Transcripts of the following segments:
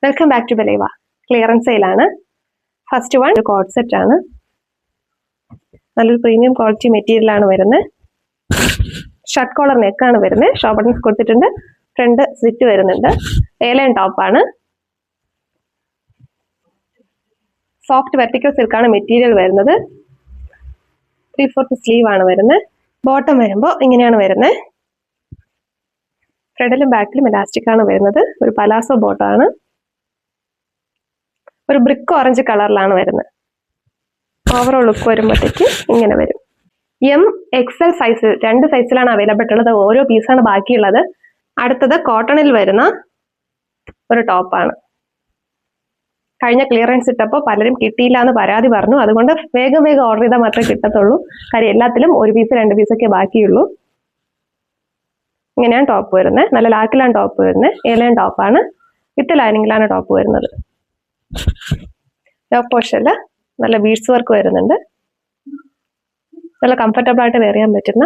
Welcome back to Baleva. Clearance സെയിലാണ്. First one ഒരു coord set ആണ്. നല്ലൊരു പ്രീമിയം ക്വാളിറ്റി മെറ്റീരിയൽ ആണ് വരുന്നത്. ഷർട്ട് കോളർ നെക്കാണ് വരുന്നത്. ഷോ ബട്ടൺസ് കൊടുത്തിട്ടുണ്ട്. ഫ്രണ്ട് സ്ലിറ്റ് വരുന്നുണ്ട്. എയർലൈൻ ടോപ്പാണ്. സോഫ്റ്റ് വെർട്ടിക്കൽ സിൽക്കാണ് മെറ്റീരിയൽ വരുന്നത്. 3/4 സ്ലീവ് ആണ് വരുന്നത്. ബോട്ടം വരുമ്പോൾ ഇങ്ങനെയാണ് വരുന്നത്. ഫ്രണ്ടിലും ബാക്കിലും ഇലാസ്റ്റിക് ആണ് വരുന്നത്. ഒരു പലാസോ ബോട്ടം ആണ്. ഒരു ബ്രിക്ക് ഓറഞ്ച് കളറിലാണ് വരുന്നത്. ഓവറോൾ ലുക്ക് വരുമ്പോഴത്തേക്ക് ഇങ്ങനെ വരും. MXL സൈസിൽ 2 സൈസിലാണ് അവൈലബിൾ ഉള്ളത്. ഓരോ പീസാണ് ബാക്കിയുള്ളത്. അടുത്തത് കോട്ടണിൽ വരുന്ന ഒരു ടോപ്പാണ്. കഴിഞ്ഞ ക്ലിയറൻസ് ഇട്ടപ്പോൾ പലരും കിട്ടിയില്ല എന്ന് പരാതി പറഞ്ഞു. അതുകൊണ്ട് വേഗം ഓർഡർ ചെയ്താൽ മാത്രമേ കിട്ടത്തുള്ളൂ. കാര്യം എല്ലാത്തിലും 1 പീസ് 2 പീസൊക്കെ ബാക്കിയുള്ളൂ. ഇങ്ങനെയാണ് ടോപ്പ് വരുന്നത്. നല്ല ലാക്കിലാണ് ടോപ്പ് വരുന്നത്. എയർലൈൻ ടോപ്പാണ്. വിത്ത് ലൈനിങ്ങിലാണ് ടോപ്പ് വരുന്നത്. ടോപ്പ് പോർഷനിൽ നല്ല ബീഡ്സ് വർക്ക് വരുന്നുണ്ട്. നല്ല കംഫർട്ടബിൾ ആയിട്ട് വെയർ ചെയ്യാൻ പറ്റുന്ന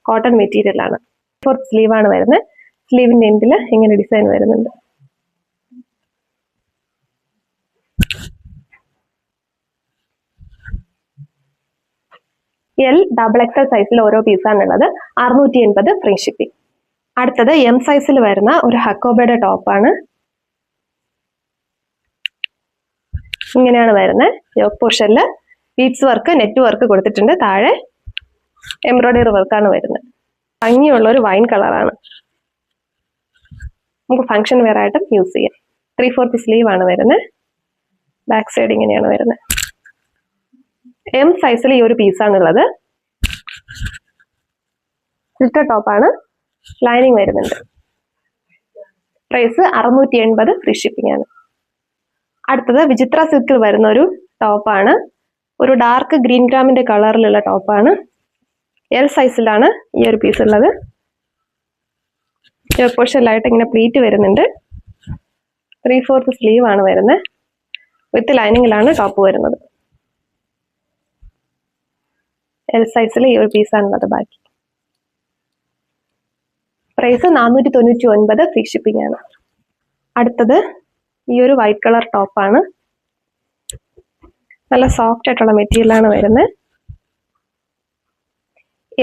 കോട്ടൺ മെറ്റീരിയൽ ആണ്. 4 സ്ലീവ് ആണ് വരുന്നത്. സ്ലീവിന്റെ എൻഡിൽ ഇങ്ങനെ ഡിസൈൻ വരുന്നുണ്ട്. LXXL സൈസിൽ ഓരോ പീസാണ് ഉള്ളത്. 680 ഫ്രീ ഷിപ്പിംഗ്. അടുത്തത് M സൈസിൽ വരുന്ന ഒരു ഹക്കോബയുടെ ടോപ്പാണ്. ഇങ്ങനെയാണ് വരുന്നത്. യോക്ക് പോർഷനിൽ ബീഡ്സ് വർക്ക്, നെറ്റ് വർക്ക് കൊടുത്തിട്ടുണ്ട്. താഴെ എംബ്രോയിഡറി വർക്കാണ് വരുന്നത്. ഭംഗിയുള്ള ഒരു വൈൻ കളറാണ്. നമുക്ക് ഫംഗ്ഷൻ വെയർ ആയിട്ടും യൂസ് ചെയ്യാം. 3/4 സ്ലീവ് ആണ് വരുന്നത്. ബാക്ക് സൈഡ് ഇങ്ങനെയാണ് വരുന്നത്. M സൈസിൽ ഈ ഒരു പീസാണുള്ളത്. സ്ലിറ്റർ ടോപ്പാണ്. ലൈനിങ് വരുന്നുണ്ട്. പ്രൈസ് 680 ഫ്രീ ഷിപ്പിംഗ് ആണ്. അടുത്തത് വിചിത്ര സിൽക്കിൽ വരുന്ന ഒരു ടോപ്പാണ്. ഒരു ഡാർക്ക് ഗ്രീൻ ഗ്രാമിന്റെ കളറിലുള്ള ടോപ്പാണ്. L സൈസിലാണ് ഈ ഒരു പീസ് ഉള്ളത്. പോർഷനിലായിട്ട് ഇങ്ങനെ പ്ലീറ്റ് വരുന്നുണ്ട്. 3/4 സ്ലീവ് ആണ് വരുന്നത്. വിത്ത് ലൈനിങ്ങിലാണ് ടോപ്പ് വരുന്നത്. L സൈസിൽ ഈ ഒരു പീസാണുള്ളത് ബാക്കി. പ്രൈസ് 499 ഫ്രീ ഷിപ്പിംഗ് ആണ്. അടുത്തത് ഈ ഒരു വൈറ്റ് കളർ ടോപ്പാണ്. നല്ല സോഫ്റ്റ് ആയിട്ടുള്ള മെറ്റീരിയൽ ആണ് വരുന്നത്.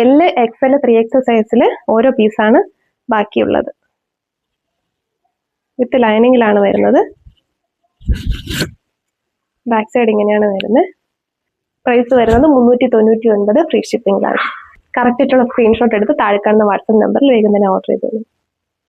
LXL 3XL സൈസിൽ ഓരോ പീസാണ് ബാക്കിയുള്ളത്. വിത്ത് ലൈനിങ്ങിലാണ് വരുന്നത്. ബാക്ക് സൈഡ് ഇങ്ങനെയാണ് വരുന്നത്. പ്രൈസ് വരുന്നത് 399 ഫ്രീ ഷിപ്പിംഗിലാണ്. കറക്റ്റ് ആയിട്ടുള്ള സ്ക്രീൻഷോട്ട് എടുത്ത് താഴെ കാണുന്ന വാട്സ്ആപ്പ് നമ്പറിൽ വേഗം തന്നെ ഓർഡർ ചെയ്തോളൂ.